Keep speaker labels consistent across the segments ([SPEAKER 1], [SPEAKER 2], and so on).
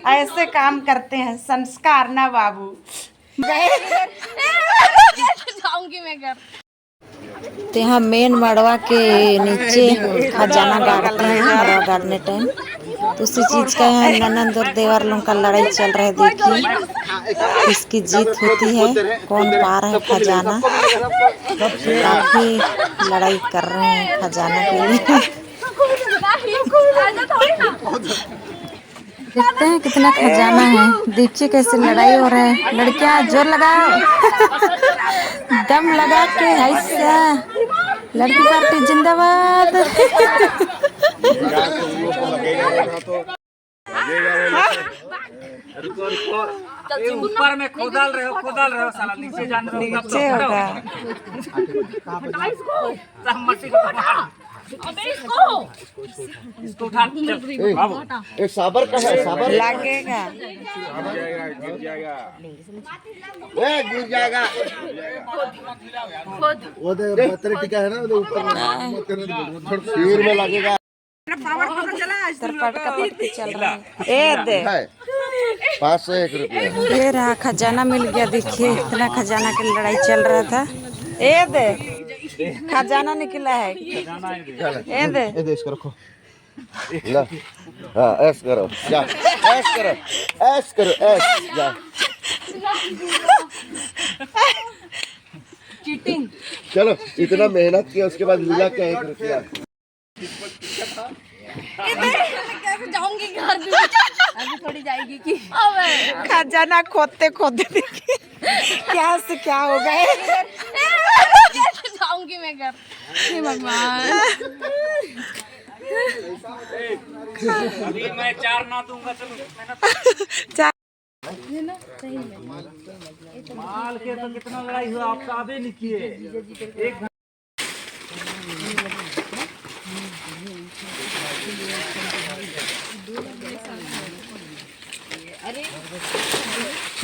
[SPEAKER 1] ऐसे काम करते हैं संस्कार ना बाबू।
[SPEAKER 2] जाऊंगी मैं घर।
[SPEAKER 3] तो यहाँ मेन मड़वा के नीचे खजाना गाड़ते हैं मड़वा गाड़ने टाइम। तो उसी चीज का यहाँ ननंद और देवर लोगों का लड़ाई चल रहा है। देखिए किसकी जीत होती है, कौन पा रहा है खजाना। काफी लड़ाई कर रहे हैं खजाना के लिए। देखते हैं कितना खजाना है। देखिए कैसे लड़ाई हो रहा है। लड़कियां जोर लगाओ, दम लगा के। ऐसा लड़की पार्टी जिंदाबाद।
[SPEAKER 4] ऊपर में खोदल रहे हो साला, नीचे जाने
[SPEAKER 1] नीचे होगा।
[SPEAKER 2] अबे इसको
[SPEAKER 4] उठा
[SPEAKER 5] एक साबर का है, साबर
[SPEAKER 1] लगेगा,
[SPEAKER 5] गिर जाएगा। वो पत्थर टिका है ना, ऊपर सिर में लगेगा।
[SPEAKER 3] चल रहा है।
[SPEAKER 5] 501 रुपया।
[SPEAKER 3] ये रहा खजाना मिल गया। देखिए इतना खजाना की लड़ाई चल रहा था।
[SPEAKER 1] ए दे खजाना निकला है। ए दे
[SPEAKER 5] इसको रखो। हाँ ऐस करो, जा ऐस करो, ऐस करो, ऐस जा।
[SPEAKER 2] चीटिंग।
[SPEAKER 5] चलो इतना मेहनत किया उसके बाद मिला क्या 1 रुपया।
[SPEAKER 2] कैसे जाऊंगी घर भी? अभी थोड़ी जाएगी कि
[SPEAKER 1] खजाना खोदते खोदते देखिए क्या से क्या हो गए।
[SPEAKER 2] जाऊंगी मैं घर। हे भगवान,
[SPEAKER 4] अभी मैं 4 ना दूंगा। चलो माल के तो कितना लड़ाई हुआ, आप सादे नहीं किए।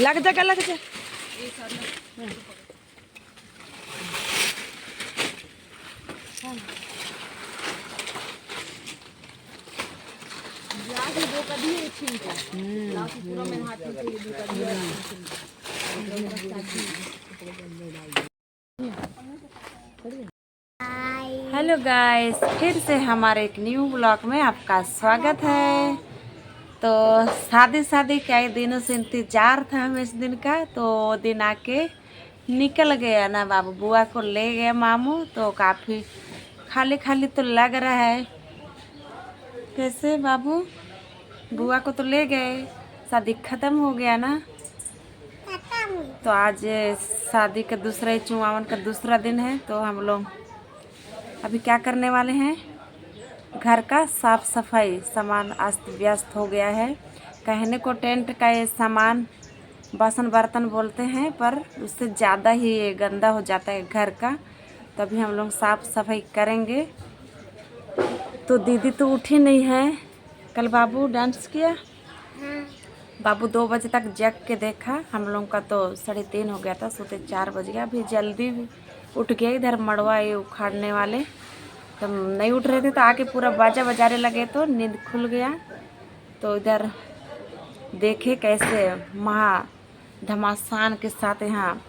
[SPEAKER 1] लग जा लग जा।
[SPEAKER 3] हेलो गाइस, फिर से हमारे एक न्यू ब्लॉग में आपका स्वागत है। तो शादी के दिनों से इंतजार था हमें इस दिन का। तो वो दिन आके निकल गया ना बाबू। बुआ को ले गया मामू। तो काफ़ी खाली खाली तो लग रहा है। कैसे बाबू, बुआ को तो ले गए, शादी ख़त्म हो गया ना। तो आज शादी का दूसरा चुमावन का दूसरा दिन है। तो हम लोग अभी क्या करने वाले हैं, घर का साफ सफाई। सामान अस्त व्यस्त हो गया है। कहने को टेंट का ये सामान बासन बर्तन बोलते हैं, पर उससे ज़्यादा ही ये गंदा हो जाता है घर का। तो अभी हम लोग साफ सफाई करेंगे। तो दीदी तो उठी नहीं है। कल बाबू डांस किया। बाबू 2 बजे तक जग के देखा। हम लोग का तो 3:30 हो गया था, सोते 4 बज गया। अभी जल्दी उठ गया। इधर मड़वा ये उखाड़ने वाले तो नहीं उठ रहे थे, तो आके पूरा बाजा बजाने लगे तो नींद खुल गया। तो इधर देखे कैसे महा धमासान के साथ यहाँ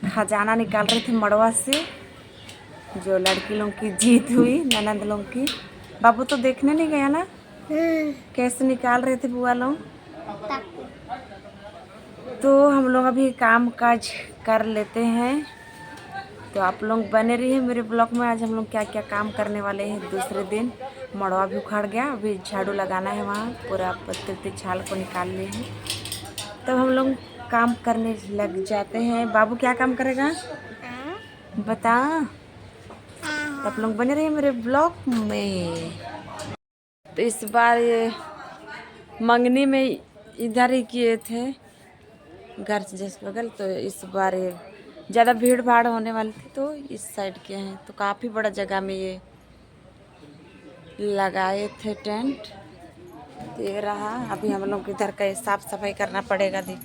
[SPEAKER 3] खजाना निकाल रहे थे मड़वा से, जो लड़की लोग की जीत हुई, ननंद लोग की। बाबू तो देखने नहीं गया ना कैसे निकाल रहे थे बुआ लोग। तो हम लोग अभी काम काज कर लेते हैं। तो आप लोग बने रहिए मेरे ब्लॉग में। आज हम लोग क्या क्या काम करने वाले हैं। दूसरे दिन मड़वा भी उखाड़ गया। अभी झाड़ू लगाना है, वहाँ पूरा पत्ते छाल को निकाल लिए हैं। तब हम लोग काम करने लग जाते हैं। बाबू क्या काम करेगा बता। तो आप लोग बने रहिए मेरे ब्लॉग में। तो इस बार ये मंगनी में इधर ही किए थे, घर से जस्ट बगल। तो इस बार ये ज़्यादा भीड़ भाड़ होने वाली थी, तो इस साइड के हैं। तो काफ़ी बड़ा जगह में ये लगाए थे टेंट। तो ये रहा। अभी हम लोग इधर का साफ सफाई करना पड़ेगा। देख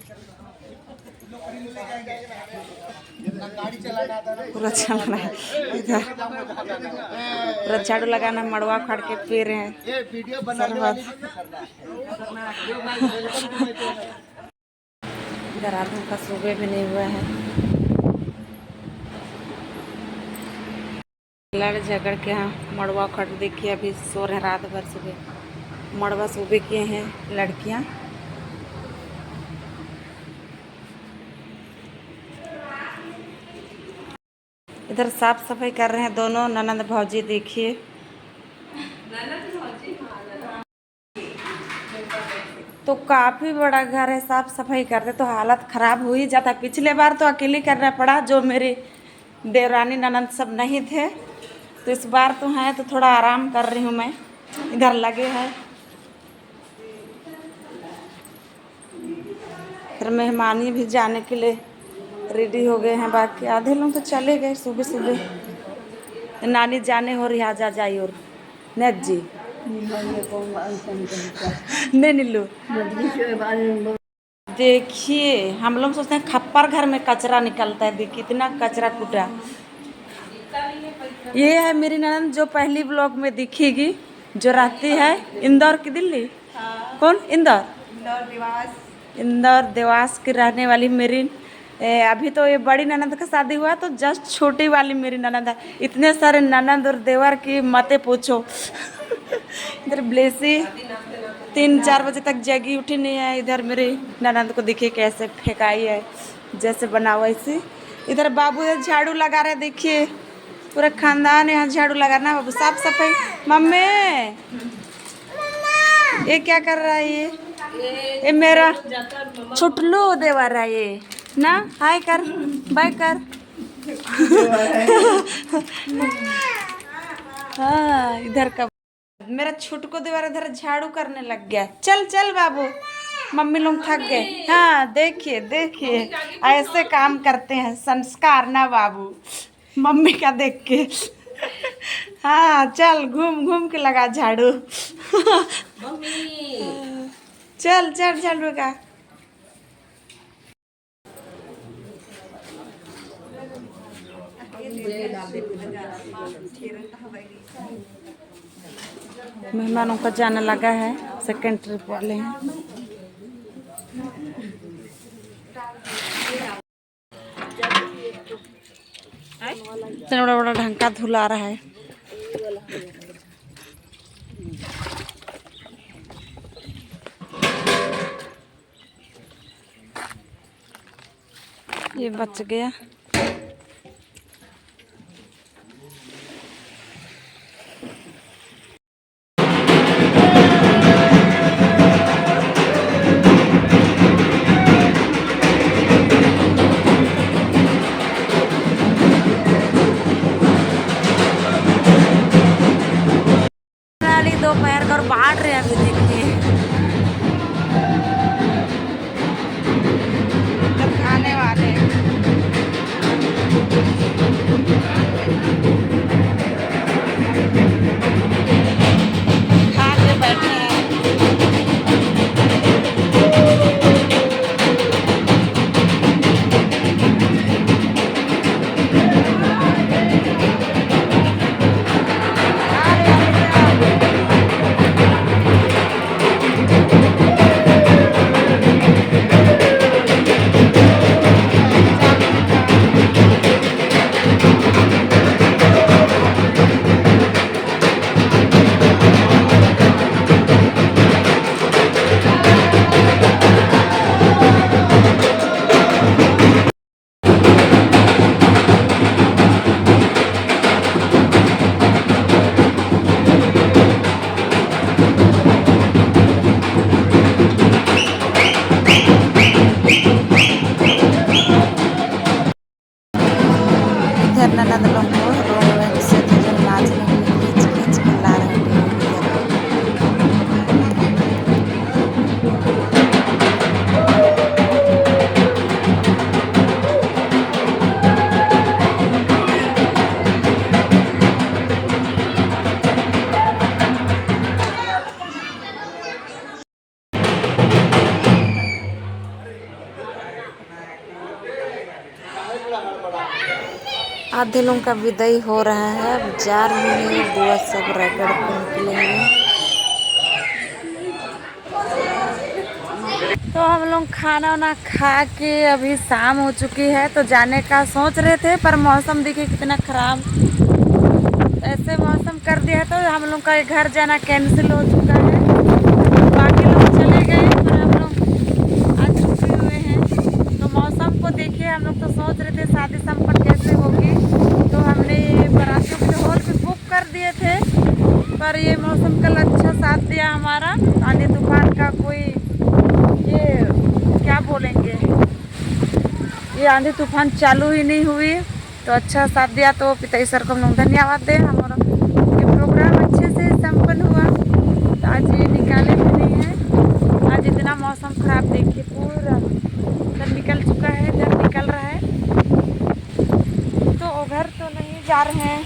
[SPEAKER 3] पूरा चल रहा है इधर, पूरा झाड़ू लगाना, मड़वा फाड़ के पी रहे हैं शरबत। इधर आदमी का सुबह भी नहीं हुआ है, लड़ झगड़ के यहाँ मड़वा खट देखिए अभी सो रहे रात भर। सुबह मड़वा सुबह किए हैं लड़कियाँ। इधर साफ सफाई कर रहे हैं दोनों ननंद भौजी। देखिए तो काफ़ी बड़ा घर है, साफ सफाई करते तो हालत ख़राब हो ही जाता। पिछले बार तो अकेले करना पड़ा, जो मेरी देवरानी ननंद सब नहीं थे, तो इस बार तो हैं तो थोड़ा आराम कर रही हूँ मैं। इधर लगे हैं, फिर मेहमानी भी जाने के लिए रेडी हो गए हैं। बाकी आधे लोग तो चले गए सुबह सुबह। नानी जाने हो रही आजा जाई और नेत जी नहीं नीलू। देखिए हम लोग सोचते हैं खप्पर घर में कचरा निकलता है, देखिए इतना कचरा कूटा। ये है मेरी ननद जो पहली ब्लॉग में दिखेगी, जो रहती है इंदौर की दिल्ली। कौन? इंदौर देवास की रहने वाली मेरी। अभी तो ये बड़ी ननद का शादी हुआ तो जस्ट छोटी वाली मेरी ननद है। इतने सारे ननद और देवर की मते पूछो। इधर ब्लेसी 3-4 बजे तक जगी उठी नहीं है। इधर मेरी ननद को देखिए कैसे फेंकाई है, जैसे बना वैसे। इधर बाबू इधर झाड़ू लगा रहे, देखिए पूरा खानदान यहाँ झाड़ू लगाना। बाबू साफ सफाई। मम्मी ये क्या कर रहा है? ये मेरा छुटलू देवर है ये ना। हाय कर, बाय कर। हाँ इधर का मेरा छुटको देवर इधर झाड़ू करने लग गया। चल चल बाबू, मम्मी लोग थक गए। हाँ देखिए देखिए ऐसे काम करते हैं, संस्कार ना बाबू, मम्मी का देख के। हाँ चल घूम घूम के लगा झाड़ू। चल चल झाड़ू का। मेहमानों का जाना लगा है, सेकेंड ट्रिप वाले हैं। बड़ा बड़ा ढंका धुला रहा है। ये बच गया। दोपहर का और बांट रहे हैं अभी देखिए। खाने वाले आधे लोगों का विदाई हो रहा है, अब जा रहे हैं बुआ सब रायगढ़ को निकले हैं। तो हम लोग खाना वाना खा के अभी शाम हो चुकी है, तो जाने का सोच रहे थे पर मौसम देखिए कितना खराब, ऐसे मौसम कर दिया है तो हम लोग का घर जाना कैंसिल हो चुका है। बाकी लोग चले गए पर हम लोग आ चुके हुए हैं। तो मौसम को देखिए, हम लोग तो सोच रहे थे शादी संपन्न कैसे होगी, तो हमने बारातियों के हॉल भी बुक कर दिए थे, पर ये मौसम कल अच्छा साथ दिया हमारा। आंधी तूफान का कोई ये क्या बोलेंगे, ये आंधी तूफान चालू ही नहीं हुई, तो अच्छा साथ दिया। तो पिताजी सर को हम लोग धन्यवाद दें, हमारा ये प्रोग्राम अच्छे से संपन्न हुआ। तो आज ये निकाले भी नहीं है, आज इतना मौसम खराब देखिए, पूरा इधर निकल चुका है, इधर निकल रहा है। तो घर तो नहीं जा रहे हैं,